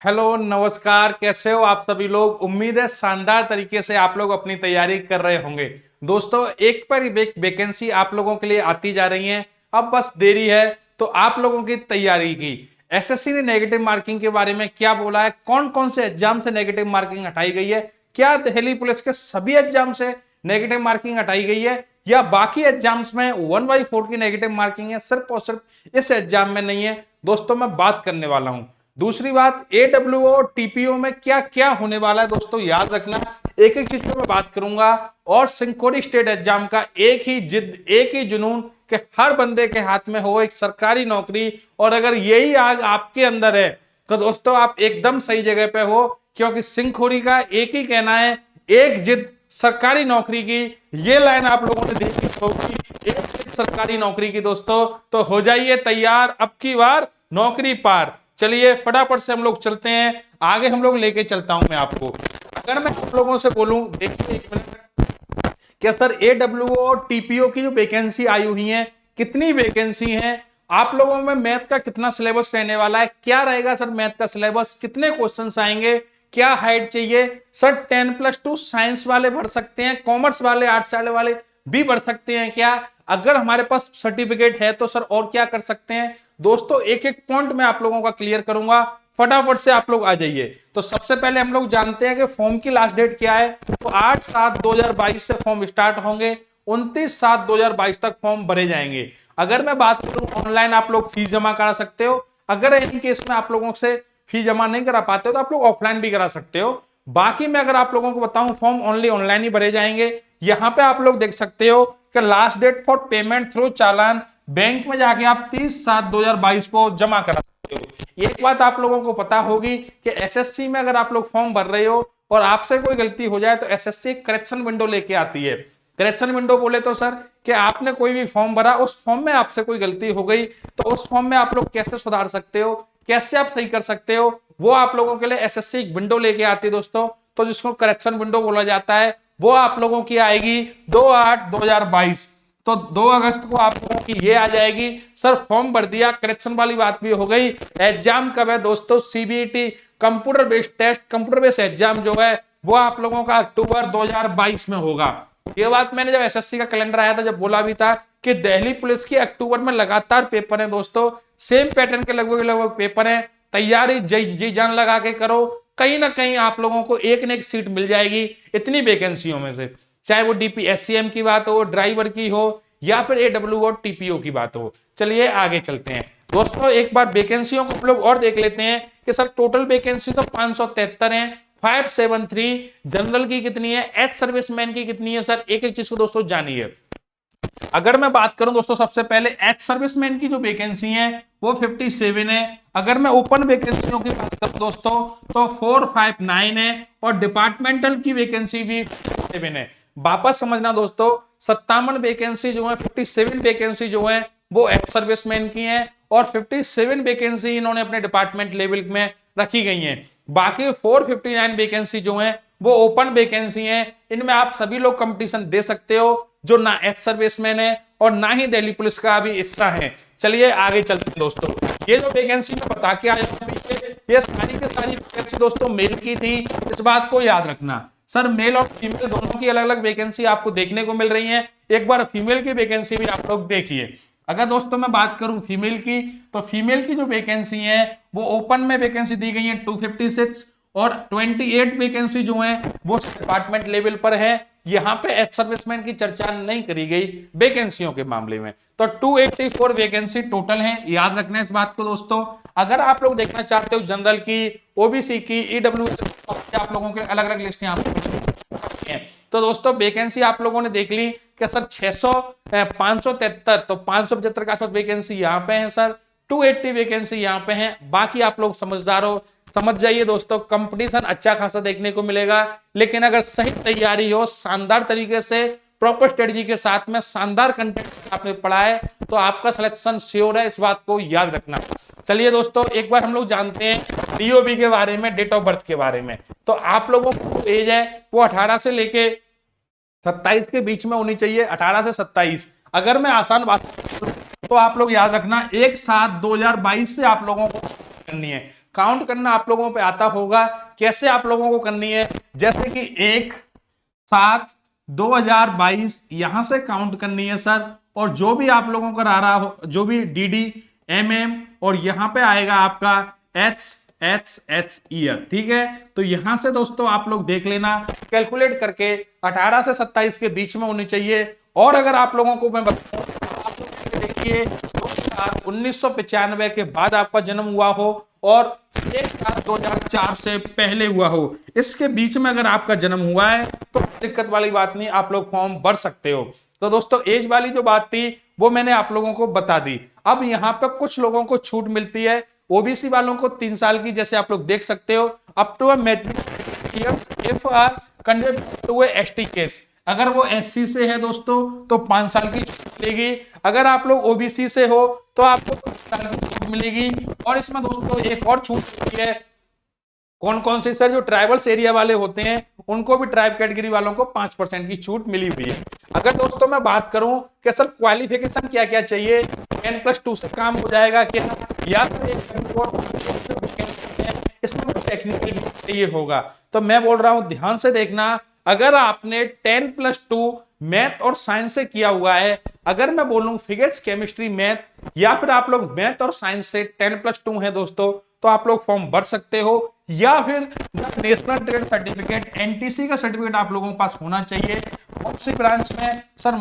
Hello नमस्कार, कैसे हो आप सभी लोग। उम्मीद है शानदार तरीके से आप लोग अपनी तैयारी कर रहे होंगे। दोस्तों एक पर एक वैकेंसी आप लोगों के लिए आती जा रही है, अब बस देरी है तो आप लोगों की तैयारी की। एसएससी ने नेगेटिव मार्किंग के बारे में क्या बोला है, कौन कौन से एग्जाम से नेगेटिव मार्किंग हटाई गई है, क्या दिल्ली पुलिस के सभी एग्जाम से नेगेटिव मार्किंग हटाई गई है या बाकी एग्जाम्स में 1/4 की नेगेटिव मार्किंग है, सिर्फ और सिर्फ इस एग्जाम में नहीं है। दोस्तों मैं बात करने वाला हूं। दूसरी बात, एडब्ल्यूओ और टीपीओ में क्या क्या होने वाला है दोस्तों याद रखना, एक एक चीज पे मैं बात करूंगा। और सिंकोरी स्टेट एग्जाम का एक ही जिद, एक ही जुनून कि हर बंदे के हाथ में हो एक सरकारी नौकरी। और अगर यही आग आपके अंदर है तो दोस्तों आप एकदम सही जगह पे हो, क्योंकि सिंखोरी का एक ही कहना है, एक जिद सरकारी नौकरी की। ये लाइन आप लोगों ने देखी होगी, एक जिद सरकारी नौकरी की दोस्तों। तो हो जाइए तैयार, अब की बार नौकरी पार। चलिए फटाफट से हम लोग चलते हैं आगे, हम लोग लेके चलता हूं मैं आपको। अगर मैं आप लोगों से बोलूं, देखिए एक मिनट, क्या सर एडब्ल्यूओ और टीपीओ की जो वैकेंसी आई हुई है, कितनी वैकेंसी है, आप लोगों में मैथ का कितना सिलेबस रहने वाला है, क्या रहेगा सर मैथ का सिलेबस, कितने क्वेश्चंस आएंगे, क्या हाइट चाहिए सर, 10+2 साइंस वाले भर सकते हैं, कॉमर्स वाले आर्ट्स वाले भी भर सकते हैं क्या, अगर हमारे पास सर्टिफिकेट है तो सर और क्या कर सकते हैं। दोस्तों एक एक पॉइंट मैं आप लोगों का क्लियर करूंगा, फटाफट से आप लोग आ जाइए। तो सबसे पहले हम लोग जानते हैं कि फॉर्म की लास्ट डेट क्या है। तो 8/7/2022 से फॉर्म स्टार्ट होंगे, 29/7/2022 तक फॉर्म भरे जाएंगे। अगर मैं बात करूं ऑनलाइन आप लोग फीस जमा करा सकते हो, अगर इन केस में आप लोगों से फीस जमा नहीं करा पाते हो तो आप लोग ऑफलाइन भी करा सकते हो। बाकी मैं अगर आप लोगों को बताऊं, फॉर्म ओनली ऑनलाइन ही भरे जाएंगे। यहां पे आप लोग देख सकते हो कि last date for payment through challan, bank में जाके आप 30/7/2022 को जमा करा सकते हो। एक बात आप लोगों को पता होगी कि एसएससी में अगर आप लोग फॉर्म भर रहे हो और आपसे कोई गलती हो जाए तो एसएससी करेक्शन विंडो लेके आती है। करेक्शन विंडो बोले तो सर कि आपने कोई भी फॉर्म भरा, उस फॉर्म में आपसे कोई गलती हो गई तो उस फॉर्म में आप लोग कैसे सुधार सकते हो, कैसे आप सही कर सकते हो, वो आप लोगों के लिए एसएससी एक विंडो लेके आती है दोस्तों। तो जिसको करेक्शन विंडो बोला जाता है वो आप लोगों की आएगी 2/8/2022। तो 2 अगस्त को आप लोगों की ये आ जाएगी। सर फॉर्म भर दिया, करेक्शन वाली बात भी हो गई। एग्जाम कब है दोस्तों, CBT computer based test, computer based exam जो है वो आप लोगों का अक्टूबर 2022 में होगा। ये बात मैंने जब एसएससी का कैलेंडर आया था जब बोला भी था कि दिल्ली पुलिस की अक्टूबर में लगातार पेपर है दोस्तों, सेम पैटर्न के लगभग पेपर है। तैयारी जी जान लगा के करो, कहीं ना कहीं आप लोगों को एक न एक सीट मिल जाएगी इतनी वैकेंसियों में से, चाहे वो डीपीएससीएम की बात हो, ड्राइवर की हो या फिर एडब्ल्यू और टीपीओ की बात हो। चलिए आगे चलते हैं दोस्तों, एक बार वैकेंसियों को हम लोग और देख लेते हैं कि सर टोटल वैकेंसी तो 573 है, 573। जनरल की कितनी है, एक्स सर्विसमैन की कितनी है, सर एक एक चीज को दोस्तों जानिए। अगर मैं बात करूं दोस्तों सबसे पहले एक्स सर्विसमैन की जो वैकेंसी है वो 57 है। अगर मैं ओपन वैकेंसियों की बात करूं दोस्तों तो 459 है और डिपार्टमेंटल की वैकेंसी भी 57 है। वापस समझना दोस्तों, 57 वैकेंसी जो है, 57 वैकेंसी जो है वो एक्स सर्विसमैन की है और 57 वैकेंसी इन्होंने अपने डिपार्टमेंट लेवल में रखी गई हैं। बाकी 459 वैकेंसी जो है वो ओपन वैकेंसी है। इनमें आप सभी लोग कंपटीशन दे सकते हो जो ना एक्स सर्विसमैन है और ना ही दिल्ली पुलिस का भी हिस्सा है। चलिए आगे चलते हैं दोस्तों। ये जो वैकेंसी मैं बता के आया हूं पीछे, ये सारी की सारी वैकेंसी दोस्तों मेल की थी, इस बात को याद रखना। सर मेल और फीमेल दोनों की अलग अलग वैकेंसी आपको देखने को मिल रही है। एक बार फीमेल की वैकेंसी भी आप लोग देखिए। अगर दोस्तों मैं बात करूं फीमेल की, तो फीमेल की जो वैकेंसी है वो ओपन में वैकेंसी दी गई है 256 और 28 वैकेंसी जो है वो डिपार्टमेंट लेवल पर है। यहां पे एक्स सर्विसमैन की चर्चा नहीं करी गई वैकेंसियों के मामले में। तो 284 वैकेंसी टोटल है, याद रखना इस बात को दोस्तों। अगर आप लोग देखना चाहते हो जनरल की, ओबीसी की, ईडब्ल्यू आप लोगों के अलग अलग लिस्ट यहाँ पे। तो दोस्तों वैकेंसी आप लोगों ने देख ली कि सर 573, तो 575 के आसपास वैकेंसी यहाँ पे है सर, 280 वैकेंसी यहाँ पे है। बाकी आप लोग समझदार हो, समझ जाइए दोस्तों, कंपटीशन अच्छा खासा देखने को मिलेगा। लेकिन अगर सही तैयारी हो, शानदार तरीके से प्रॉपर स्ट्रेटजी के साथ में शानदार कंटेंट आपने पढ़ा है तो आपका सिलेक्शन श्योर है, इस बात को याद रखना। चलिए दोस्तों एक बार हम लोग जानते हैं डीओबी के बारे में, डेट ऑफ बर्थ के बारे में। तो आप लोगों को एज है वो 18 से लेके 27 के बीच में होनी चाहिए, 18 से 27। अगर मैं आसान बात तो आप लोग याद रखना 1/7/2022 से आप लोगों को करनी है। काउंट करना आप लोगों पे आता होगा, कैसे आप लोगों को करनी है, जैसे कि 1/7/2022 यहां से काउंट करनी है सर। और जो भी आप लोगों का आ रहा हो, जो भी DD MM, और यहां पे आएगा आपका HH ईयर, ठीक है। तो यहां से दोस्तों आप लोग देख लेना, कैलकुलेट करके 18 से 27 के बीच में होनी चाहिए। और अगर आप लोगों को मैं बताऊं, आप लोग देखिए 1995 के बाद आपका जन्म हुआ हो और 1/7/2004 से पहले हुआ हो, इसके बीच में अगर आपका जन्म हुआ है तो दिक्कत वाली बात नहीं, आप लोग फॉर्म भर सकते हो। तो दोस्तों एज वाली जो बात थी वो मैंने आप लोगों को बता दी। अब यहाँ पे कुछ लोगों को छूट मिलती है, ओबीसी वालों को 3 साल की, जैसे आप लोग देख सकते हो, अप टू ST केस। अगर वो SC से है दोस्तों तो 5 साल की छूट मिलेगी। अगर आप लोग OBC से हो तो आपको 5 साल की छूट मिलेगी। और इसमें दोस्तों एक और छूट मिलती है, कौन कौन से सर, जो ट्राइबल्स एरिया वाले होते हैं उनको भी, ट्राइब कैटेगरी वालों को 5% की छूट मिली हुई है। अगर दोस्तों मैं बात करूं कि सर क्वालिफिकेशन क्या क्या चाहिए, 10+2 से काम हो जाएगा क्या, या फिर इसमें टेक्निकल चाहिए होगा, तो मैं बोल रहा हूं ध्यान से देखना। अगर आपने 10+2 मैथ और साइंस से किया हुआ है, अगर मैं बोलूं फिजिक्स केमिस्ट्री मैथ, या फिर आप लोग मैथ और साइंस से 10+2 है दोस्तों, तो आप लोग फॉर्म भर सकते हो। या फिर नेशनल ट्रेड सर्टिफिकेट NTC का सर्टिफिकेट आप लोगों के पास होना चाहिए। उसी ब्रांच में सर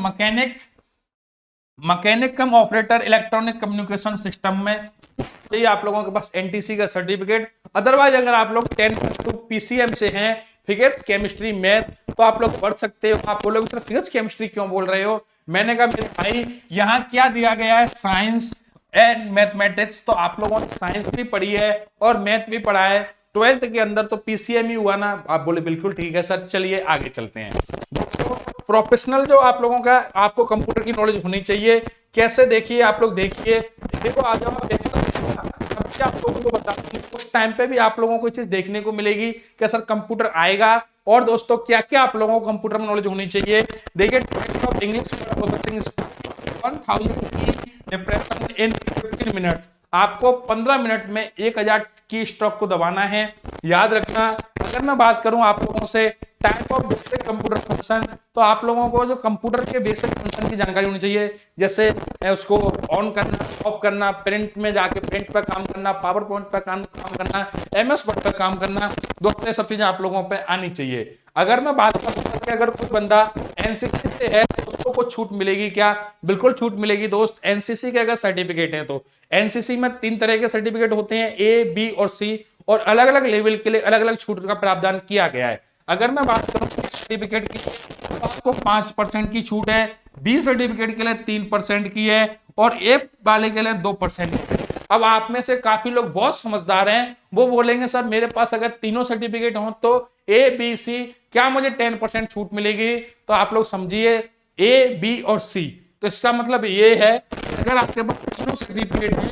मैकेनिक कम ऑपरेटर इलेक्ट्रॉनिक कम्युनिकेशन सिस्टम में चाहिए आप लोगों के पास NTC का सर्टिफिकेट। अदरवाइज अगर आप लोग 10+2 PCM से हैं, फिजिक्स केमिस्ट्री मैथ, तो आप लोग पढ़ सकते हो। आप बोलोगे सर फिजिक्स केमिस्ट्री क्यों बोल रहे हो, मैंने कहा मेरे भाई यहाँ क्या दिया गया है, साइंस एंड मैथमेटिक्स, तो आप लोगों ने साइंस भी पढ़ी है और मैथ भी पढ़ा है 12th के अंदर, तो PCM ही हुआ ना। आप बोले बिल्कुल ठीक है सर, चलिए आगे चलते हैं। प्रोफेशनल जो आप लोगों का, आपको कंप्यूटर की नॉलेज होनी चाहिए। कैसे, देखिए आप लोग देखिए, देखो आ जाओ, आप लोगों को बता, उस टाइम पे भी आप लोगों को चीज देखने को मिलेगी कि सर कंप्यूटर आएगा। और दोस्तों क्या क्या आप लोगों को कंप्यूटर में नॉलेज होनी चाहिए, देखिए English processing 1000 depression in 15 minutes, आपको 15 मिनट में 1000 की स्ट्रोक को दबाना है, याद रखना। अगर मैं बात करूं आप लोगों से type of basic computer function, तो आप लोगों को जो कंप्यूटर के बेसिक फंक्शन की जानकारी होनी चाहिए, जैसे उसको ऑन करना, ऑफ करना, प्रिंट में जाके प्रिंट पर काम करना, पावर पॉइंट पर काम करना, MS वर्ड पर काम करना, दोस्तों ये सब चीजें आप लोगों पे आनी चाहिए। अगर मैं बात करूं कि अगर कोई बंदा NCC से है तो उसको कुछ छूट मिलेगी क्या, बिल्कुल छूट मिलेगी दोस्त। NCC के अगर सर्टिफिकेट है तो NCC में 3 तरह के सर्टिफिकेट होते हैं, A, B और C, और अलग अलग लेवल के लिए अलग अलग छूट का प्रावधान किया गया है। अगर मैं बात करूं सर्टिफिकेट की, तो आपको 5% की छूट है, B सर्टिफिकेट के लिए 3% की है, और A वाले के लिए 2% की है। अब आप में से काफी लोग बहुत समझदार हैं, वो बोलेंगे सर मेरे पास अगर तीनों सर्टिफिकेट हो तो A, B, C, क्या मुझे 10% छूट मिलेगी, तो आप लोग समझिए A, B और C, तो इसका मतलब ये है अगर आपके पास तीनों सर्टिफिकेट हैं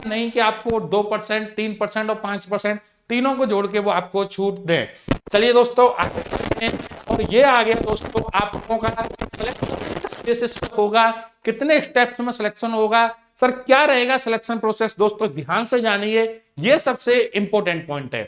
नहीं कि आपको 2%, 3% और 5%, तीनों को जोड़ के वो आपको छूट दे। चलिए दोस्तों आगे, और ये आ गया दोस्तों आप लोगों का सिलेक्शन होगा, कितने स्टेप्स में सिलेक्शन होगा, सर क्या रहेगा सिलेक्शन प्रोसेस, दोस्तों ध्यान से जानिए, ये सबसे इंपॉर्टेंट पॉइंट है।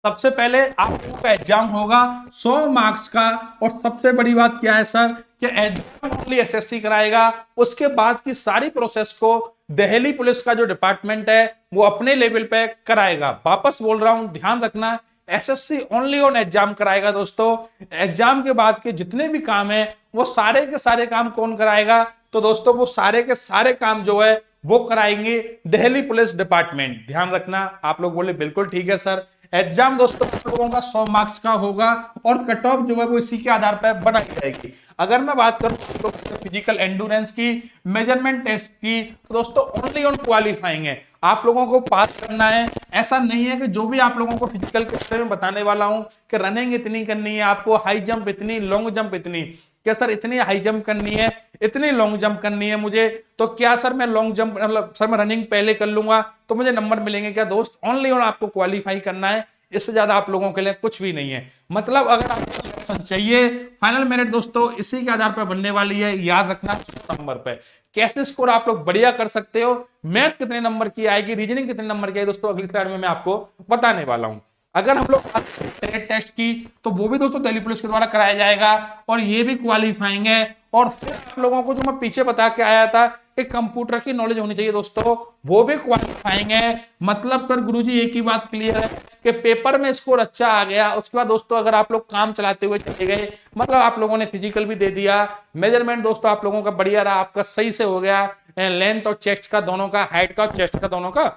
सबसे पहले आप लोगों का एग्जाम होगा 100 मार्क्स का, और सबसे बड़ी बात क्या है सर कि एग्जाम ओनली SSC कराएगा, उसके बाद की सारी प्रोसेस को दिल्ली पुलिस का जो डिपार्टमेंट है वो अपने लेवल पे कराएगा। वापस बोल रहा हूं, ध्यान रखना, SSC ओनली ऑन एग्जाम कराएगा दोस्तों। एग्जाम के बाद के जितने भी काम है वो सारे के सारे काम कौन कराएगा, तो दोस्तों वो सारे के सारे काम जो है वो कराएंगे दिल्ली पुलिस डिपार्टमेंट। ध्यान रखना, आप लोग बोले बिल्कुल ठीक है सर। एग्जाम दोस्तों आप लोगों का 100 मार्क्स का होगा, और कट ऑफ जो है वो इसी के आधार पर बनाई जाएगी। अगर मैं बात करूं तो फिजिकल एंडोरेंस की, मेजरमेंट टेस्ट की, तो दोस्तों ओनली ऑन क्वालिफाइंग है, आप लोगों को पास करना है। ऐसा नहीं है कि जो भी आप लोगों को फिजिकल के बारे में बताने वाला हूं कि रनिंग इतनी करनी है आपको, हाई जंप इतनी, लॉन्ग जंप इतनी, क्या सर इतनी हाई जंप करनी है, इतनी लॉन्ग जंप करनी है मुझे, तो क्या सर मैं लॉन्ग जंप, मतलब सर मैं रनिंग पहले कर लूंगा तो मुझे नंबर मिलेंगे क्या, दोस्त ओनली ऑन आपको क्वालिफाई करना है, इससे ज्यादा आप लोगों के लिए कुछ भी नहीं है। मतलब अगर आप क्वेश्चन चाहिए। फाइनल मेरिट दोस्तों इसी के आधार पर बनने वाली है, याद रखना 100 नंबर पे। कैसे स्कोर आप लोग बढ़िया कर सकते हो, मैथ कितने नंबर की आएगी, रीजनिंग कितने नंबर की आएगी दोस्तों, अगली स्लाइड में मैं आपको बताने वाला हूं। अगर हम लोग टेस्ट की तो वो भी दोस्तों दिल्ली पुलिस के द्वारा कराया जाएगा और ये भी क्वालिफाइंग है। और फिर आप लोगों को जो मैं पीछे बता के आया था कि कंप्यूटर की नॉलेज होनी चाहिए दोस्तों, वो भी क्वालिफाइंग है। मतलब सर गुरुजी एक ही बात क्लियर है कि पेपर में स्कोर अच्छा आ गया, उसके बाद दोस्तों अगर आप लोग काम चलाते हुए चले गए, मतलब आप लोगों ने फिजिकल भी दे दिया, मेजरमेंट दोस्तों आप लोगों का बढ़िया रहा, आपका सही से हो गया, लेंथ और चेस्ट का दोनों का, हाइट का और चेस्ट का दोनों का,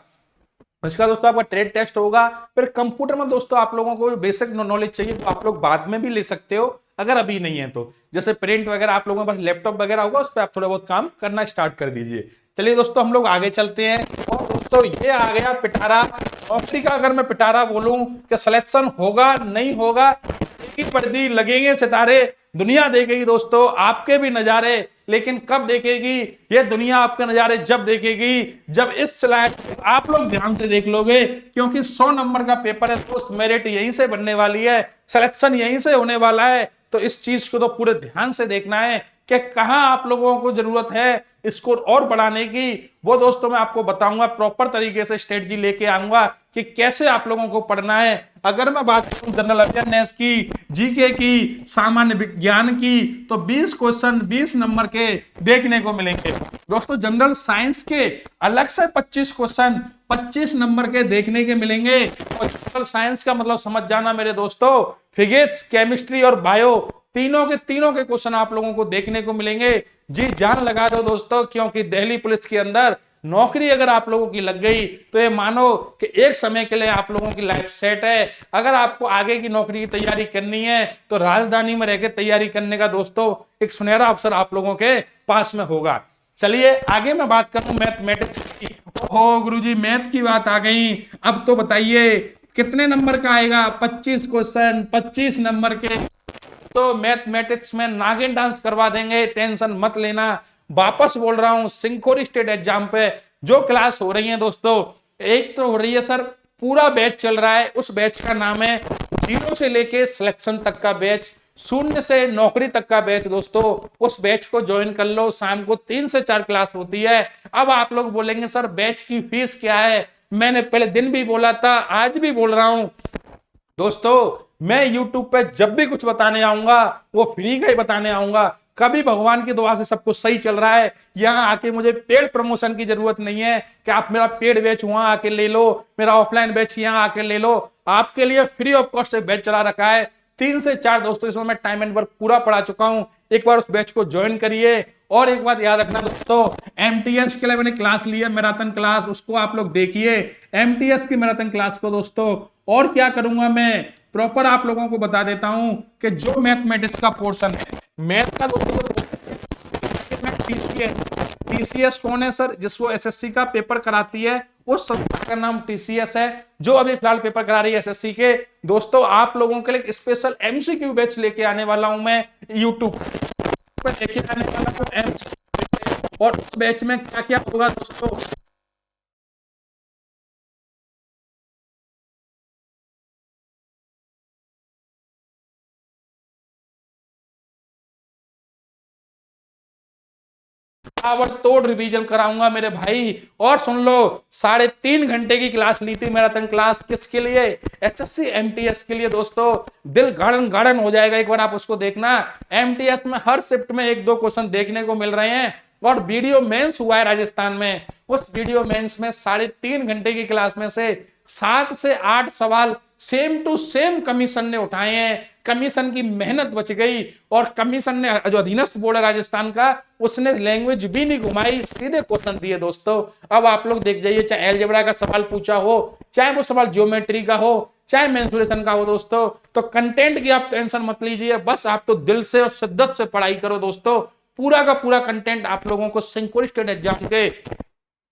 इसका दोस्तों आपका ट्रेड टेस्ट होगा। फिर कंप्यूटर में दोस्तों आप लोगों को बेसिक नॉलेज चाहिए तो आप लोग बाद में भी ले सकते हो अगर अभी नहीं है तो, जैसे प्रिंट वगैरह आप लोगों के पास लैपटॉप वगैरह होगा उस पर आप थोड़ा बहुत काम करना स्टार्ट कर दीजिए। चलिए दोस्तों हम लोग आगे चलते हैं। और दोस्तों ये आ गया पिटारा नौकरी का। अगर मैं पिटारा बोलूं कि सिलेक्शन होगा नहीं होगा, की पर्दी लगेंगे सितारे, दुनिया देखेगी दोस्तों आपके भी नजारे, लेकिन कब देखेगी ये दुनिया आपके नजारे, जब देखेगी जब इस स्लाइड आप लोग ध्यान से देख लोगे, क्योंकि 100 नंबर का पेपर है दोस्त, मेरिट यहीं से बनने वाली है, सिलेक्शन यहीं से होने वाला है। तो इस चीज को तो पूरे ध्यान से देखना है कि कहां आप लोगों को जरूरत है स्कोर और बढ़ाने की, वो दोस्तों मैं आपको बताऊंगा, प्रॉपर तरीके से स्ट्रेटजी लेके आऊंगा कि कैसे आप लोगों को पढ़ना है। अगर मैं बात करूं जनरल अवेयरनेस की, जीके की, सामान्य विज्ञान की, तो 20 क्वेश्चन 20 नंबर के देखने को मिलेंगे दोस्तों। जनरल साइंस के अलग से 25 क्वेश्चन 25 नंबर के देखने के मिलेंगे। और जनरल साइंस का मतलब समझ जाना मेरे दोस्तों, फिजिक्स, केमिस्ट्री और बायो, तीनों के क्वेश्चन आप लोगों को देखने को मिलेंगे। जी जान लगा दो दोस्तों, क्योंकि दिल्ली पुलिस के अंदर नौकरी अगर आप लोगों की लग गई तो ये मानो कि एक समय के लिए आप लोगों की लाइफ सेट है। अगर आपको आगे की नौकरी की तैयारी करनी है तो राजधानी में रहकर तैयारी करने का दोस्तों एक सुनहरा अवसर आप लोगों के पास में होगा। चलिए आगे मैं बात करूं मैथमेटिक्स की। ओहो गुरुजी मैथ की बात आ गई, अब तो बताइए कितने नंबर का आएगा? 25 क्वेश्चन 25 नंबर के। तो मैथमेटिक्स में नागिन डांस करवा देंगे, टेंशन मत लेना। वापस बोल रहा हूं, सिंकोरी स्टेट एग्जाम पे जो क्लास हो रही है दोस्तों, एक तो हो रही है सर पूरा बैच चल रहा है, उस बैच का नाम है 0 से लेके सिलेक्शन तक का बैच, 0 से नौकरी तक का बैच दोस्तों। उस बैच को ज्वाइन कर लो, शाम को 3 से 4 क्लास होती है। अब आप लोग बोलेंगे सर बैच की फीस क्या है? मैंने पहले दिन भी बोला था, आज भी बोल रहा हूं दोस्तों, मैं YouTube पे जब भी कुछ बताने आऊंगा वो फ्री का ही बताने आऊंगा। कभी भगवान की दुआ से सब कुछ सही चल रहा है, यहाँ आके मुझे पेड प्रमोशन की जरूरत नहीं है कि आप मेरा पेड बैच वहां आके ले लो, मेरा ऑफलाइन बैच यहाँ आके ले लो। आपके लिए फ्री ऑफ कॉस्ट एक बैच चला रखा है, 3 से 4 दोस्तों, इसमें मैं टाइम एंड वर्क पूरा पढ़ा चुका हूं। एक बार उस बैच को ज्वाइन करिए। और एक बात याद रखना दोस्तों, एमटीएस के लिए मैंने क्लास ली है, मैराथन क्लास, उसको आप लोग देखिए। एमटीएस की मैराथन क्लास को दोस्तों और क्या करूंगा मैं प्रॉपर आप लोगों को बता देता हूं कि जो मैथमेटिक्स का पोर्शन है, मैथ का दोस्तों टीसीएस कौन है सर? जिसको एसएससी का पेपर कराती है उस संस्था का नाम टीसीएस है, जो अभी फिलहाल पेपर करा रही है एसएससी के। दोस्तों आप लोगों के लिए स्पेशल एमसीक्यू बैच लेके आने वाला हूं मैं यूट्यूब पर, लेके आने वाला हूं एमसीक्यू। और उस बैच में क्या क्या होगा दोस्तों, तोड़ रिवीजन कराऊंगा मेरे भाई। और सुन लो, 3.5 घंटे की क्लास ली थी मैराथन क्लास, किसके लिए? एसएससी एमटीएस के लिए दोस्तों। दिल गार्डन गार्डन हो जाएगा, एक बार आप उसको देखना। एमटीएस में हर शिफ्ट में 1-2 क्वेश्चन देखने को मिल रहे हैं। और वीडियो मेंस हुआ है राजस्थान में, उस वीडियो मेंस में 3.5 घंटे की क्लास में से 7 से 8 सवाल सेम टू सेम कमीशन ने उठाए हैं। कमीशन की मेहनत बच गई, और कमीशन ने, जो अधीनस्थ बोर्ड है राजस्थान का, उसने लैंग्वेज भी नहीं घुमाई, सीधे क्वेश्चन दिए दोस्तों। अब आप लोग देख जाइए, चाहे अलजेब्रा का सवाल पूछा हो, चाहे वो सवाल ज्योमेट्री का हो, चाहे मेंसुरेशन का हो दोस्तों। तो कंटेंट की आप टेंशन मत लीजिए, बस आप तो दिल से और शिद्दत से पढ़ाई करो दोस्तों। पूरा का पूरा कंटेंट आप लोगों को सिंकोरी स्टेट एग्जाम के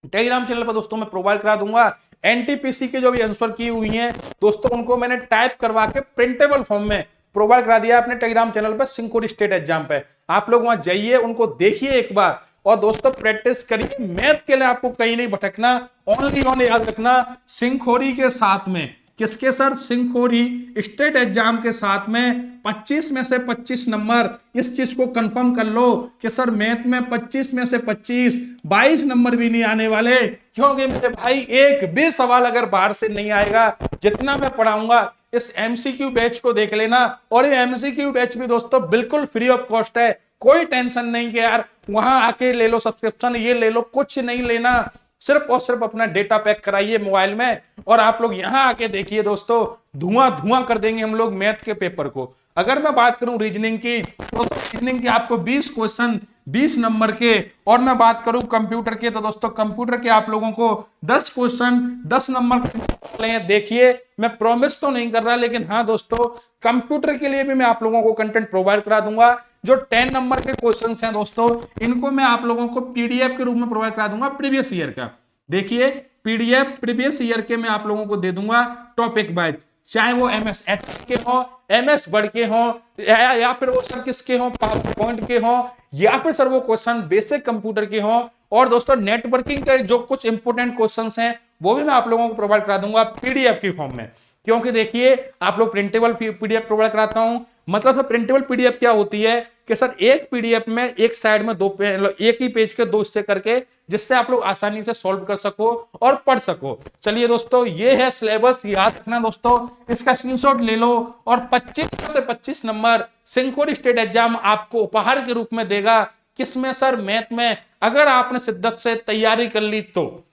टेलीग्राम चैनल पर दोस्तों मैं प्रोवाइड करा दूंगा। एनटीपीसी के जो भी आंसर की हुई हैं दोस्तों, उनको मैंने टाइप करवा के प्रिंटेबल फॉर्म में प्रोवाइड करा दिया अपने टेलीग्राम चैनल पर सिंकोरी स्टेट एग्जाम पे। आप लोग वहां जाइए, उनको देखिए एक बार, और दोस्तों प्रैक्टिस करिए। मैथ के लिए आपको कहीं नहीं भटकना, ओनली ऑन याद रखना सिंखोरी के साथ में किसके सर? सिंखोरी स्टेट एग्जाम के साथ में 25 में से 25 नंबर। इस चीज को कंफर्म कर लो कि सर मैथ में 25 में से 25, 22 नंबर भी नहीं आने वाले, क्योंकि मेरे भाई एक भी सवाल अगर बाहर से नहीं आएगा, जितना मैं पढ़ाऊंगा इस एमसीक्यू बैच को देख लेना। और ये एमसीक्यू बैच भी दोस्तों बिल्कुल फ्री ऑफ कॉस्ट है, कोई टेंशन नहीं कि यार वहां आके ले लो सब्सक्रिप्शन, ये ले लो, कुछ नहीं लेना। सिर्फ और सिर्फ अपना डेटा पैक कराइए मोबाइल में और आप लोग यहां आके देखिए दोस्तों, धुआं धुआं कर देंगे हम लोग मैथ के पेपर को। अगर मैं बात करूं रीजनिंग की, तो रीजनिंग के आपको 20 क्वेश्चन 20 नंबर के, और मैं बात करूं कंप्यूटर के, तो दोस्तों कंप्यूटर के आप लोगों को 10 क्वेश्चन 10 नंबर के। देखिए मैं प्रॉमिस तो नहीं कर रहा, लेकिन हाँ दोस्तों कंप्यूटर के लिए भी मैं आप लोगों को कंटेंट प्रोवाइड करा दूंगा। जो 10 नंबर के क्वेश्चंस हैं दोस्तों, इनको मैं आप लोगों को पीडीएफ के रूप में प्रोवाइड करा दूंगा प्रीवियस ईयर का। देखिए पीडीएफ प्रीवियस ईयर के मैं आप लोगों को दे दूंगा टॉपिक वाइज, चाहे वो एमएस के हो, एमएस वर्ड के हो, या फिर वो सर किसके हो, पावर पॉइंट के हो, या फिर सर वो क्वेश्चन बेसिक कंप्यूटर के हो। और दोस्तों नेटवर्किंग के जो कुछ इंपोर्टेंट क्वेश्चंस हैं वो भी मैं आप लोगों को प्रोवाइड करा दूंगा पीडीएफ की फॉर्म में। क्योंकि देखिए आप लोग प्रिंटेबल पीडीएफ प्रोवाइड कराता हूं, मतलब सर प्रिंटेबल पीडीएफ क्या होती है कि सर एक पीडीएफ में एक साइड में एक ही पेज के 2 हिस्से करके, जिससे आप लोग आसानी से सॉल्व कर सको और पढ़ सको। चलिए दोस्तों ये है सिलेबस, याद रखना दोस्तों, इसका स्क्रीनशॉट ले लो। और 25 से 25 नंबर सिंखोरी स्टेट एग्जाम आपको उपहार के रूप में देगा। किसमें सर? मैथ में, अगर आपने शिद्दत से तैयारी कर ली तो।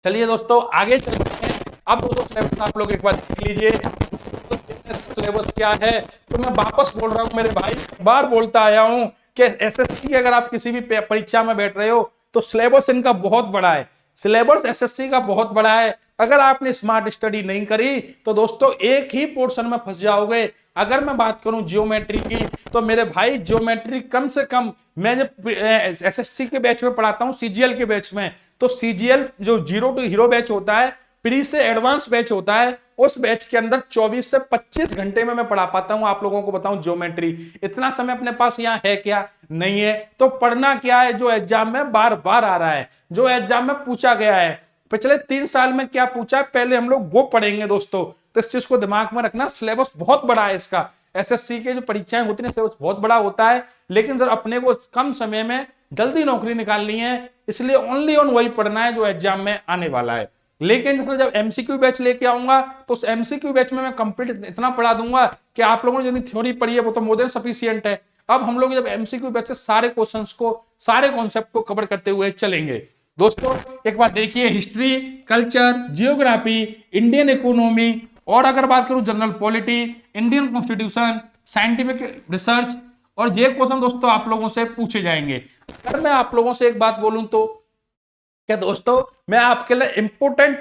चलिए दोस्तों आगे चलते हैं। अब दोस्तों सिलेबस आप लोग एक बार देख लीजिए सिलेबस क्या है। तो मैं वापस बोल रहा हूं मेरे भाई, बार बोलता आया हूं कि एसएससी की अगर आप किसी भी परीक्षा में बैठ रहे हो तो सिलेबस इनका बहुत बड़ा है, सिलेबस एसएससी का बहुत बड़ा है। अगर आपने स्मार्ट स्टडी नहीं करी तो दोस्तों एक ही पोर्शन में फंस जाओगे। अगर मैं बात करूं जियोमेट्री की, तो मेरे भाई जियोमेट्री कम से कम, मैं जब एसएससी के बैच में पढ़ाता हूं सीजीएल के बैच में, तो सीजीएल जो 0 टू हीरो बैच होता है, प्री से एडवांस बैच होता है, उस बैच के अंदर 24 से 25 घंटे में मैं पढ़ा पाता हूं आप लोगों को बताऊं ज्योमेट्री। इतना समय अपने पास यहाँ है क्या? नहीं है। तो पढ़ना क्या है? जो एग्जाम में बार बार आ रहा है, जो एग्जाम में पूछा गया है, पिछले 3 साल में क्या पूछा है, पहले हम लोग वो पढ़ेंगे दोस्तों। तो इस चीज को दिमाग में रखना, सिलेबस बहुत बड़ा है इसका। एसएससी के जो परीक्षाएं होती है सिलेबस बहुत बड़ा होता है, लेकिन सर अपने को कम समय में जल्दी नौकरी निकालनी है, इसलिए ओनली ऑन वही पढ़ना है जो एग्जाम में आने वाला है। लेकिन जब एमसीक्यू बैच लेके आऊंगा तो उस एमसीक्यू बैच में मैं कंप्लीट इतना पढ़ा दूंगा कि आप लोगों ने जितनी थ्योरी पढ़ी है वो तो मोर देन सफिशिएंट है। अब हम लोग जब एमसीक्यू बैच से सारे क्वेश्चंस को, सारे कॉन्सेप्ट को कवर करते हुए चलेंगे। दोस्तों एक बार देखिए, history, culture, geography, Indian economy, और अगर बात करूं general polity, Indian constitution, scientific research, और ये क्वेश्चन दोस्तों आप लोगों से पूछे जाएंगे। अगर मैं आप लोगों से एक बात बोलूं तो क्या दोस्तों, मैं आपके लिए इंपोर्टेंट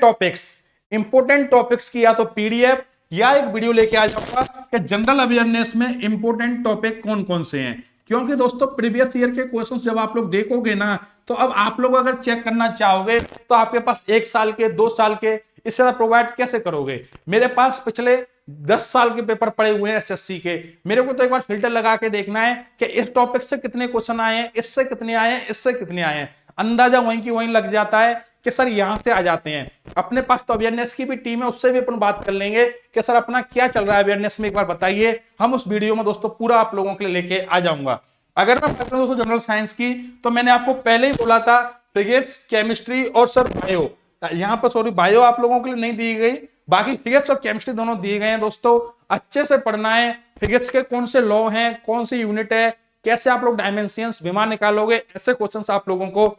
टॉपिक्स की या तो पीडीएफ या एक वीडियो लेके आ जाऊंगा कि जनरल अवेयरनेस में इंपोर्टेंट टॉपिक कौन कौन से हैं। क्योंकि दोस्तों प्रीवियस ईयर के क्वेश्चंस जब आप लोग देखोगे ना, तो अब आप लोग अगर चेक करना चाहोगे तो आपके पास 1 साल के, 2 साल के, इससे ज्यादा प्रोवाइड कैसे करोगे? मेरे पास पिछले 10 साल के पेपर पड़े हुए हैं एसएससी के। मेरे को तो एक बार फिल्टर लगा के देखना है कि इस टॉपिक से कितने क्वेश्चन आए हैं, इससे कितने आए हैं, इससे कितने आए हैं। अंदाजा वहीं की वहीं लग जाता है कि सर यहां से आ जाते हैं। अपने पास तो अवेयरनेस की भी टीम है, उससे भी अपन बात कर लेंगे कि सर अपना क्या चल रहा है अवेयरनेस में, एक बार बताइए। हम उस वीडियो में दोस्तों पूरा आप लोगों के लिए लेके आ जाऊंगा। अगर मैं बात करूं दोस्तों जनरल साइंस की, तो मैंने आपको पहले ही बोला था फिजिक्स, केमिस्ट्री और सर बायो। यहां पर सॉरी बायो आप लोगों के लिए नहीं दी गई, बाकी फिजिक्स और केमिस्ट्री दोनों दिए गए हैं दोस्तों। अच्छे से पढ़ना है, फिजिक्स के कौन से लॉ हैं, कौन सी यूनिट है, कैसे आप लोग डायमेंशंस विमान निकालोगे, ऐसे क्वेश्चंस आप लोगों को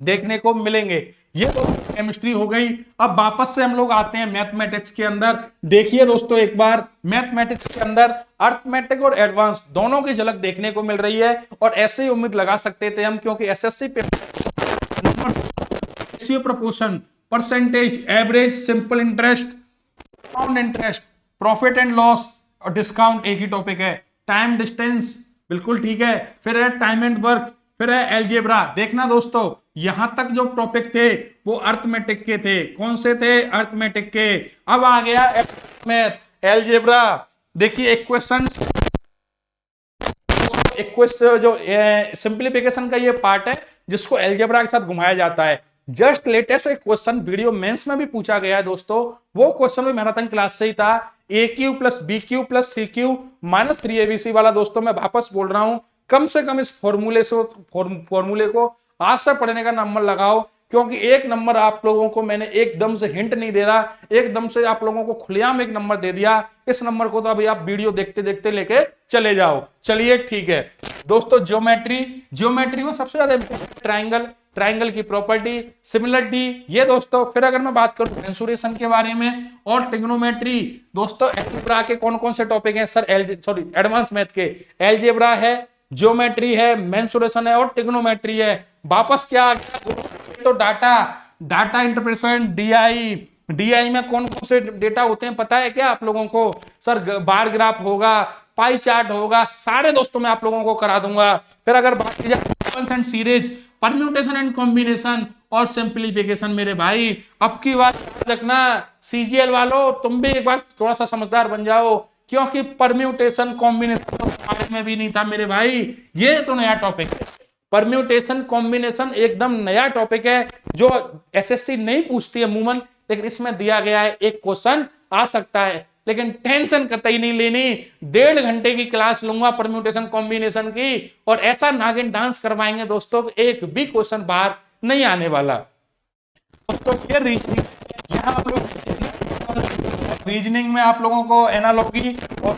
देखने को मिलेंगे। ये तो केमिस्ट्री हो गई। अब वापस से हम लोग आते हैं मैथमेटिक्स के अंदर। देखिए दोस्तों एक बार मैथमेटिक्स के अंदर अर्थमेटिक और एडवांस दोनों की झलक देखने को मिल रही है, और ऐसे ही उम्मीद लगा सकते थे हम, क्योंकि एसएससी पे ratio, proportion, percentage, average, simple interest, compound interest, profit and loss और डिस्काउंट एक ही टॉपिक है। टाइम डिस्टेंस बिल्कुल ठीक है, फिर है टाइम एंड वर्क, फिर है एलजेब्रा। देखना दोस्तों यहां तक जो टॉपिक थे वो अर्थमेटिक के थे। कौन से थे? अर्थमेटिक के। अब आ गया मैथ, एलजेब्रा। देखिए एक क्वेश्चन जो सिंप्लीफिकेशन का ये पार्ट है जिसको एलजेब्रा के साथ घुमाया जाता है। जस्ट लेटेस्ट एक क्वेश्चन वीडियो मेंस में भी पूछा गया है दोस्तों, वो क्वेश्चन भी मैराथन क्लास से ही था। A Q plus B Q plus C Q minus 3abc वाला दोस्तों मैं वापस बोल रहा हूं, कम से कम इस फॉर्मूले को आज से पढ़ने का नंबर लगाओ, क्योंकि एक नंबर आप लोगों को मैंने एकदम से हिंट नहीं दे रहा, एकदम से आप लोगों को खुलेआम एक नंबर दे दिया। इस नंबर को तो अभी आप वीडियो देखते देखते लेके चले जाओ। चलिए ठीक है दोस्तों, ज्योमेट्री में सबसे ज्यादा ट्राइंगल की प्रॉपर्टी, सिमिलरिटी, ये दोस्तों। फिर अगर मैं बात करूं मेंसुरेशन के बारे में और ट्रिग्नोमेट्री, दोस्तों अलजेब्रा के कौन कौन से टॉपिक हैं सर? एडवांस मैथ के अलजेब्रा है, ज्योमेट्री है, मेंसुरेशन है और ट्रिग्नोमेट्री है। वापस क्या आ गया? तो डाटा इंटरप्रेशन, डीआई में कौन कौन से डेटा होते हैं पता है क्या आप लोगों को? सर बार ग्राफ होगा, पाई चार्ट होगा, सारे दोस्तों मैं आप लोगों को करा दूंगा। फिर अगर बात की जाए सीरीज, परम्यूटेशन एंड कॉम्बिनेशन और सिंप्लीफिकेशन, मेरे भाई अब की बात रखना सीजीएल वालों, तुम भी एक बार थोड़ा सा समझदार बन जाओ, क्योंकि परम्यूटेशन कॉम्बिनेशन तो बारे में भी नहीं था मेरे भाई, ये तो नया टॉपिक है। परम्यूटेशन कॉम्बिनेशन एकदम नया टॉपिक है जो एसएससी नहीं पूछती है अमूमन, लेकिन इसमें दिया गया है, एक क्वेश्चन आ सकता है। लेकिन टेंशन कतई नहीं लेनी, 1.5 घंटे की क्लास लूंगा परम्यूटेशन कॉम्बिनेशन की, और ऐसा नागिन डांस करवाएंगे दोस्तों, एक भी क्वेश्चन बाहर नहीं आने वाला। दोस्तों ये रीजनिंग, यहाँ आप लोग रीजनिंग में आप लोगों को एनालॉजी और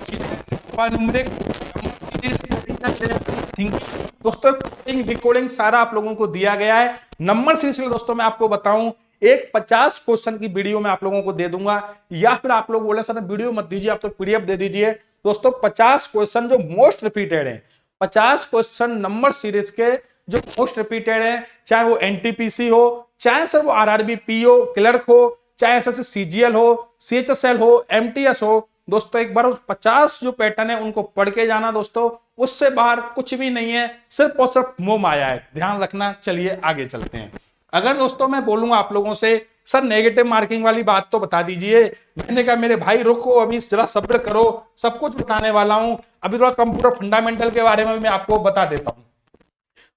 दोस्तों डिकोडिंग सारा आप लोगों को दिया गया है। नंबर सीरीज में दोस्तों मैं आपको बताऊं, एक 50 क्वेश्चन की वीडियो में आप लोगों को दे दूंगा, या फिर आप लोग बोले सर वीडियो मत दीजिए, आप तो पीडीएफ दे दीजिए। दोस्तों 50 क्वेश्चन जो मोस्ट रिपीटेड है, 50 क्वेश्चन नंबर सीरीज के जो मोस्ट रिपीटेड है, चाहे वो एनटीपीसी हो, चाहे सर वो आरआरबी पीओ क्लर्क हो, चाहे ऐसा सीजीएल हो, सीएचएसएल हो, एमटीएस हो, दोस्तों एक बार 50 जो पैटर्न है उनको पढ़ के जाना दोस्तों, उससे बाहर कुछ भी नहीं है, सिर्फ और सिर्फ मोह माया है, ध्यान रखना। चलिए आगे चलते हैं। अगर दोस्तों मैं बोलूंगा आप लोगों से सर नेगेटिव मार्किंग वाली बात तो बता दीजिए, मैंने कहा मेरे भाई रुको, अभी जरा सब्र करो, सब कुछ बताने वाला हूं। अभी थोड़ा कंप्यूटर फंडामेंटल के बारे में मैं आपको बता देता हूं।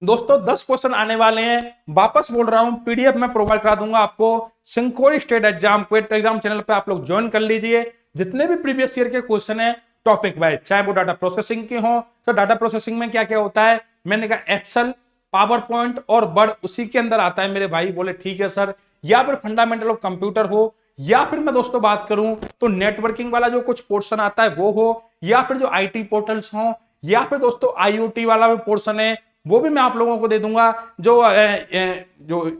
दोस्तों 10 क्वेश्चन आने वाले हैं, वापस बोल रहा हूं, पीडीएफ में प्रोवाइड करा दूंगा आपको। सिंकोरी स्टेट एग्जाम को टेलीग्राम चैनल पे आप लोग ज्वाइन कर लीजिए। जितने भी प्रीवियस ईयर के क्वेश्चन है टॉपिक वाइज, चाहे वो डाटा प्रोसेसिंग के हो, तो डाटा प्रोसेसिंग में क्या क्या होता है, मैंने कहा एक्सेल, पावर पॉइंट और वर्ड उसी के अंदर आता है मेरे भाई। बोले ठीक है सर, या फिर फंडामेंटल ऑफ कंप्यूटर हो, या फिर मैं दोस्तों बात करूं तो नेटवर्किंग वाला जो कुछ पोर्शन आता है वो हो, या फिर जो आईटी पोर्टल्स हो, या फिर दोस्तों आईओटी वाला भी पोर्शन है वो भी मैं आप लोगों को दे दूंगा। जो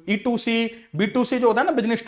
E2C B2C जो होता है ना, business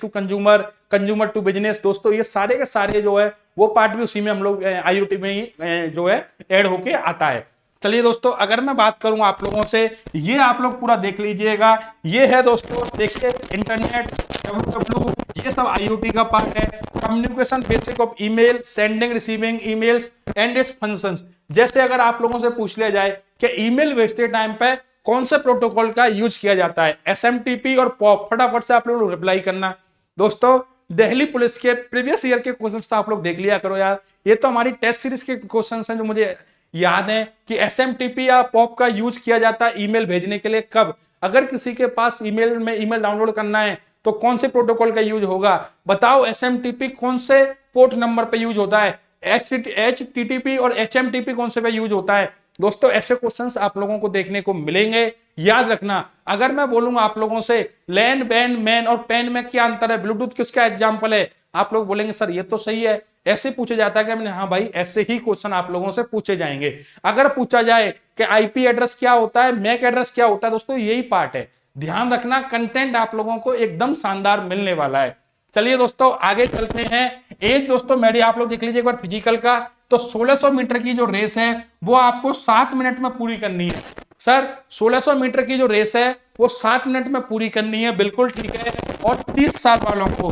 to consumer, consumer to business, दोस्तों ये सारे के सारे जो है वो पार्ट भी उसी में हम लोग आईओटी में ही जो है ऐड होके आता है। चलिए दोस्तों अगर मैं बात करूं आप लोगों से, ये आप लोग पूरा देख लीजिएगा, ये है दोस्तों देखिए इंटरनेट, www, ये सब आईओटी का पार्ट है। Communication basic of email, sending receiving emails and it's functions. जैसे अगर आप लोगों से पूछ लिया जाए कि ईमेल भेजते टाइम पे कौन से प्रोटोकॉल का यूज किया जाता है, एसएमटीपी और पॉप, फटाफट से आप लोग रिप्लाई करना। दोस्तों दिल्ली पुलिस के प्रीवियस ईयर के क्वेश्चंस तो आप लोग देख लिया करो यार, ये तो हमारी टेस्ट सीरीज के क्वेश्चंस हैं जो मुझे याद है कि एसएमटीपी या पॉप का यूज किया जाता है ईमेल भेजने के लिए कब, अगर किसी के पास ईमेल में ईमेल डाउनलोड करना है तो कौन से प्रोटोकॉल का यूज होगा, बताओ। एसएमटीपी कौन से पोर्ट नंबर पे यूज होता है, एचटीटीपी और एचएमटीपी कौन से पे यूज होता है। दोस्तों ऐसे क्वेश्चंस आप लोगों को देखने को मिलेंगे, याद रखना। अगर मैं बोलूंगा आप लोगों से लैन बैन मैन और पेन में क्या अंतर है, ब्लूटूथ किसका एग्जाम्पल है, आप लोग बोलेंगे सर ये तो सही है, ऐसे पूछे जाता है कि मैंने हाँ भाई ऐसे ही क्वेश्चन आप लोगों से पूछे जाएंगे। अगर पूछा जाए कि आईपी एड्रेस क्या होता है, मैक एड्रेस क्या होता है, दोस्तों यही पार्ट है, ध्यान रखना। कंटेंट आप लोगों को एकदम शानदार मिलने वाला है। चलिए दोस्तों आगे चलते हैं। एज दोस्तों मेरी आप लोग देख लीजिए एक बार फिजिकल का, तो 1600 मीटर की जो रेस है वो आपको 7 मिनट में पूरी करनी है। सर 1600 मीटर की जो रेस है वो 7 मिनट में पूरी करनी है, बिल्कुल ठीक है। और 30 साल वालों को,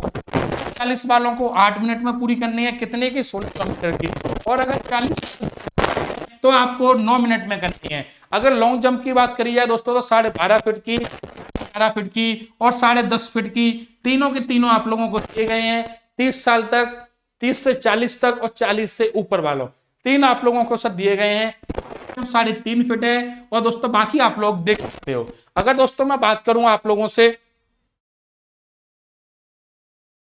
40 वालों को 8 मिनट में पूरी करनी है, कितने की, 1600 मीटर की। और अगर 40 तो आपको 9 मिनट में करनी है। अगर लॉन्ग जंप की बात करी जाए दोस्तों तो 12.5 फीट की, 11 फीट की और 10.5 फीट की, तीनों के तीनों आप लोगों को दिए गए हैं। 30 साल तक, 30 से 40 तक और 40 से ऊपर वालों, तीन आप लोगों को सब दिए गए हैं। जंप 3.5 फीट है। और दोस्तों बाकी आप लोग देख सकते हो। अगर दोस्तों मैं बात करूं आप लोगों से,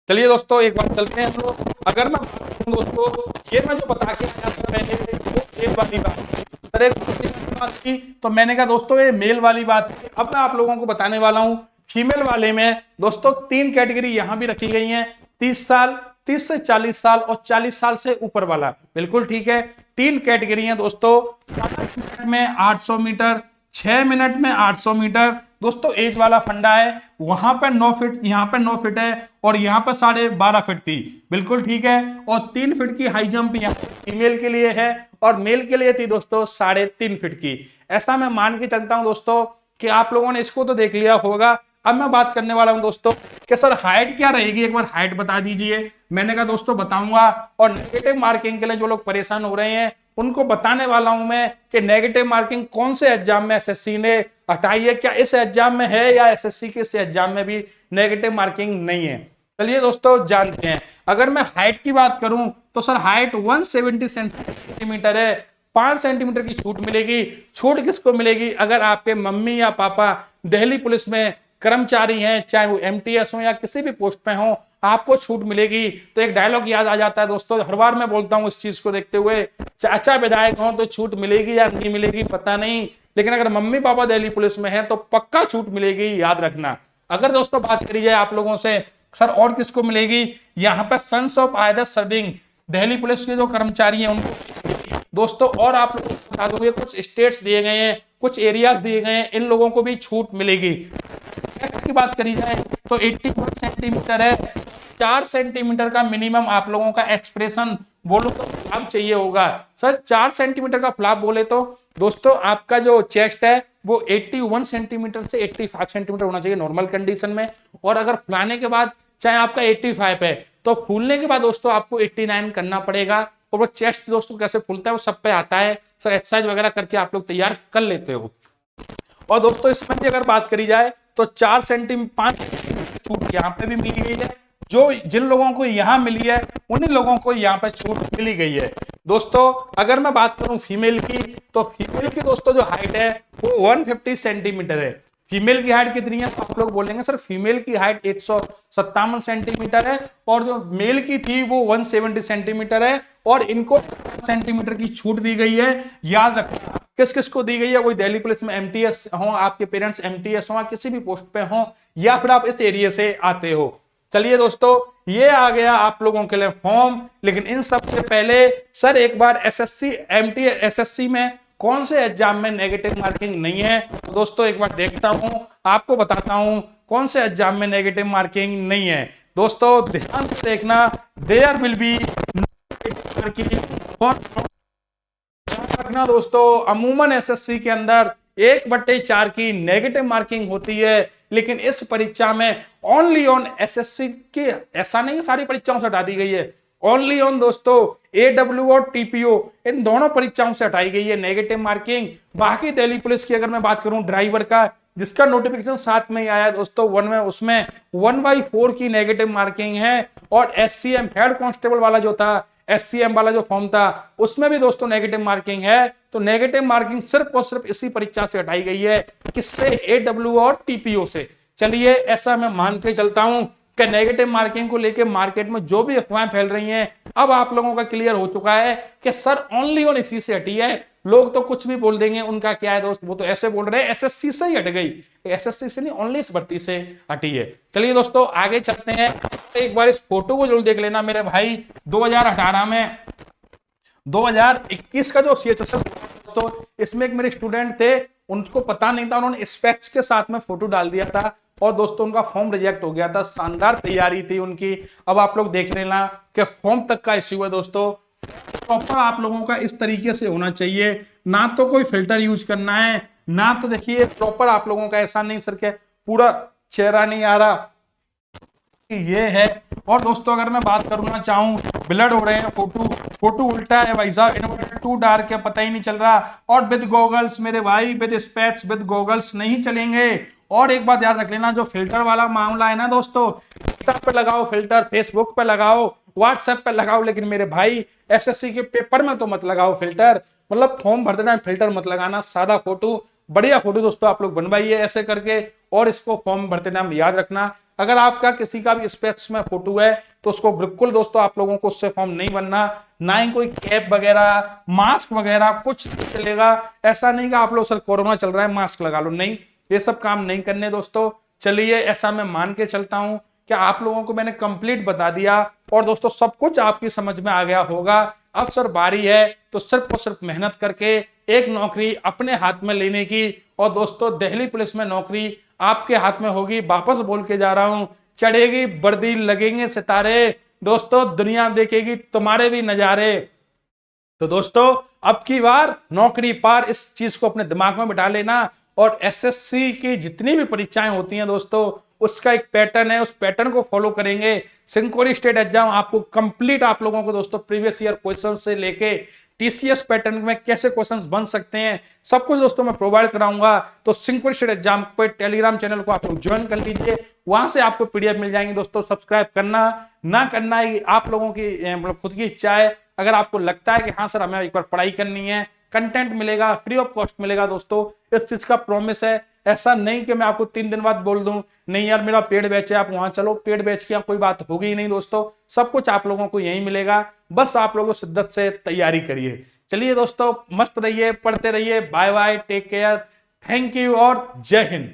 चलिए दोस्तों एक बार चलते हैं। तो अगर मैं बात करूं दोस्तों, ये मैं जो बता के आया था पहले वो मेल वाली बात थी। सर एक बात की तो मैंने कहा दोस्तों ये मेल वाली बात थी। अब मैं आप लोगों को बताने वाला हूं फीमेल वाले में दोस्तों 3 कैटेगरी यहां भी रखी गई हैं, 30 साल, 30 से 40 साल और 40 साल से ऊपर वाला। बिल्कुल ठीक है, 3 कैटेगरी हैं दोस्तों। 5 मिनट में 800 मीटर, 6 मिनट में 800 मीटर दोस्तों एज वाला फंडा है। वहां पर 9 फीट, यहां पर 9 फीट है और यहां पर 12.5 फीट थी। बिल्कुल ठीक है। और 3 फीट की हाई जंप यहाँ फीमेल के लिए है और मेल के लिए थी दोस्तों 3.5 फीट की। ऐसा मैं मान के चलता हूं दोस्तों कि आप लोगों ने इसको तो देख लिया होगा। अब मैं बात करने वाला हूं दोस्तों कि सर हाइट क्या रहेगी, एक बार हाइट बता दीजिए। मैंने कहा दोस्तों बताऊंगा। और नेगेटिव मार्किंग के लिए जो लोग परेशान हो रहे हैं उनको बताने वाला हूं मैं कि नेगेटिव मार्किंग कौन से एग्जाम में एसएससी ने हटाई है, क्या इस एग्जाम में है या एसएससी के इस एग्जाम में भी नेगेटिव मार्किंग नहीं है। चलिए दोस्तों जानते हैं। अगर मैं हाइट की बात करूं तो सर हाइट 170 सेंटीमीटर है। 5 सेंटीमीटर की छूट मिलेगी। छूट किसको मिलेगी? अगर आपके मम्मी या पापा दिल्ली पुलिस में कर्मचारी हैं, चाहे वो एमटीएस हो या किसी भी पोस्ट पे हो, आपको छूट मिलेगी। तो एक डायलॉग याद आ जाता है दोस्तों, हर बार मैं बोलता हूं इस चीज को देखते हुए, चाचा विधायक हो तो छूट मिलेगी या नहीं मिलेगी पता नहीं, लेकिन अगर मम्मी पापा दिल्ली पुलिस में है तो पक्का छूट मिलेगी, याद रखना। अगर दोस्तों बात करी जाए आप लोगों से सर और किसको मिलेगी, यहाँ पे sons of either serving Delhi police के जो कर्मचारी हैं उनको दोस्तों। और आप लोगों को बता दूंगे कुछ स्टेट्स दिए गए हैं, कुछ एरियाज दिए गए हैं, इन लोगों को भी छूट मिलेगी। की बात करी जाए तो 81 सेंटीमीटर है। 4 सेंटीमीटर का मिनिमम आप लोगों का एक्सप्रेशन बोलो तो फ्लैप चाहिए होगा। सर 4 सेंटीमीटर का फ्लैप बोले तो दोस्तों आपका जो चेस्ट है वो 81 सेंटीमीटर से 85 सेंटीमीटर होना चाहिए नॉर्मल कंडीशन में। और अगर फुलाने के बाद चाहे आपका 85 है तो फूलने के बाद दोस्तों आपको 89 करना पड़ेगा। और वो चेस्ट दोस्तों कैसे फूलता है वो सब पे आता है। सर एक्सरसाइज वगैरह करके आप लोग तैयार कर लेते हो। और दोस्तों इसमें भी अगर बात करी जाए तो 4 सेंटीमीटर 5 छूट यहाँ पे भी मिली गई है। जो जिन लोगों को यहाँ मिली है उन्हीं लोगों को यहाँ पे छूट मिली गई है। दोस्तों अगर मैं बात करूं फीमेल की तो फीमेल की दोस्तों जो हाइट है वो 150 सेंटीमीटर है। फीमेल की हाइट कितनी है तो आप लोग बोलेंगे सर फीमेल की हाइट 157 सेंटीमीटर है और जो मेल की थी वो 170 सेंटीमीटर है। और इनको सेंटीमीटर की छूट दी गई है। याद रखना किस किस को दी गई है, कोई दिल्ली पुलिस में एमटीएस हो, आपके पेरेंट्स एमटीएस हो, किसी भी पोस्ट पे हो या फिर आप इस एरिया से आते हो। चलिए दोस्तों ये आ गया आप लोगों के लिए फॉर्म। लेकिन इन सबसे पहले सर एक बार एसएससी एमटीएस एसएससी में कौन से एग्जाम में नेगेटिव मार्किंग नहीं है तो दोस्तों एक बार देखता हूं, आपको बताता हूं कौन से एग्जाम में नेगेटिव मार्किंग नहीं है। दोस्तों ध्यान से देखना, देयर विल बी रखना दोस्तों। अमूमन एसएससी के अंदर 1/4 की नेगेटिव मार्किंग होती है। लेकिन इस परीक्षा में ओनली ऑन एसएससी की, ऐसा नहीं सारी परीक्षाओं से हटा दी गई है, ओनली ऑन दोस्तों एडब्ल्यू और टीपीओ इन दोनों परीक्षाओं से हटाई गई है नेगेटिव मार्किंग। बाकी दिल्ली पुलिस की अगर मैं बात करूं ड्राइवर का, जिसका नोटिफिकेशन साथ में ही आया दोस्तों 1 में, उसमें 1/4 की नेगेटिव मार्किंग है। और एससीएम हेड कांस्टेबल वाला जो था, एससीएम वाला जो फॉर्म था उसमें भी दोस्तों नेगेटिव मार्किंग है। तो नेगेटिव मार्किंग सिर्फ और सिर्फ इसी परीक्षा से हटाई गई है, किससे? एडब्ल्यू और टीपीओ से। चलिए ऐसा मैं मान के चलता हूं कि नेगेटिव मार्किंग को लेकर मार्केट में जो भी अफवाहें फैल रही हैं अब आप लोगों का क्लियर हो चुका है कि सर ओनली ऑन इसी से हटी है। लोग तो कुछ भी बोल देंगे, उनका क्या है दोस्त, वो तो ऐसे बोल रहे हैं एसएससी से ही हट गई। एसएससी से नहीं, ओनली इस भर्ती से हटी है। चलिए दोस्तों आगे चलते हैं। एक बार इस फोटो को जरूर देख लेना मेरे भाई। 2018 में 2021 का जो सीएचएसएल दोस्तों, इसमें एक मेरे स्टूडेंट थे, उनको पता नहीं था, उन्होंने स्पेक्स के साथ में फोटो डाल दिया था और दोस्तों उनका फॉर्म रिजेक्ट हो गया था। शानदार तैयारी थी उनकी। अब आप लोग देख लेना कि फॉर्म तक का इश्यू है दोस्तों। प्रॉपर आप लोगों का इस तरीके से होना चाहिए, ना तो कोई फिल्टर यूज करना है, ना तो देखिए प्रॉपर आप लोगों का ऐसा नहीं सर के पूरा चेहरा नहीं आ रहा ये है। और दोस्तों अगर मैं बात करना चाहूं, ब्लड हो रहे हैं, फोटो उल्टा है भाई साहब, इन्वर्टेड टू डार्क है, पता ही नहीं चल रहा। और विद गॉगल्स मेरे भाई, विद स्पेक्स, विद गॉगल्स नहीं चलेंगे। और एक बात याद रख लेना, जो फिल्टर वाला मामला है ना दोस्तों, इंस्टा पे लगाओ फिल्टर, फेसबुक पे लगाओ, व्हाट्सएप पे लगाओ, लेकिन मेरे भाई एसएससी के पेपर में तो मत लगाओ फिल्टर। मतलब फॉर्म भरते टाइम फिल्टर मत लगाना, सादा फोटो, बढ़िया फोटो दोस्तों आप लोग बनवाइए ऐसे करके। और इसको फॉर्म भरते टाइम याद रखना, अगर आपका किसी का भी स्पेक्स में फोटो है तो उसको बिल्कुल दोस्तों आप लोगों को उससे फॉर्म नहीं बनना, ना ही कोई कैप वगैरह मास्क वगैरह कुछ नहीं चलेगा। ऐसा नहीं कि आप लोग सर कोरोना चल रहा है मास्क लगा लो, नहीं, ये सब काम नहीं करने दोस्तों। चलिए ऐसा मैं मान के चलता हूं कि आप लोगों को मैंने कंप्लीट बता दिया और दोस्तों सब कुछ आपकी समझ में आ गया होगा। अब सर बारी है तो सिर्फ और सिर्फ मेहनत करके एक नौकरी अपने हाथ में लेने की। और दोस्तों दिल्ली पुलिस में नौकरी आपके हाथ में होगी, वापस बोल के जा रहा हूं, चढ़ेगी वर्दी लगेंगे सितारे, दोस्तों दुनिया देखेगी तुम्हारे भी नजारे। तो दोस्तों अब की बार नौकरी पार, इस चीज को अपने दिमाग में बिठा लेना। और एसएससी की जितनी भी परीक्षाएं होती हैं दोस्तों, उसका एक पैटर्न है, उस पैटर्न को फॉलो करेंगे। सिंकोरी स्टेट एग्जाम आपको कंप्लीट आप लोगों को दोस्तों प्रीवियस ईयर क्वेश्चन से लेके टीसीएस पैटर्न में कैसे क्वेश्चंस बन सकते हैं सब कुछ दोस्तों मैं प्रोवाइड कराऊंगा। तो सिंकोरी स्टेट एग्जाम पे टेलीग्राम चैनल को आप लोग ज्वाइन कर लीजिए, वहां से आपको पीडीएफ मिल जाएंगे दोस्तों। सब्सक्राइब करना ना करना ये आप लोगों की मतलब खुद की इच्छा है। अगर आपको लगता है कि हाँ सर हमें एक बार पढ़ाई करनी है, कंटेंट मिलेगा, फ्री ऑफ कॉस्ट मिलेगा दोस्तों, इस चीज का प्रॉमिस है। ऐसा नहीं कि मैं आपको 3 दिन बाद बोल दूं नहीं यार मेरा पेड बैच है आप वहां चलो, पेड बैच की कोई बात होगी ही नहीं दोस्तों, सब कुछ आप लोगों को यही मिलेगा। बस आप लोगों शिद्दत से तैयारी करिए। चलिए दोस्तों मस्त रहिए, पढ़ते रहिए, bye bye, take care, thank you और जय हिंद।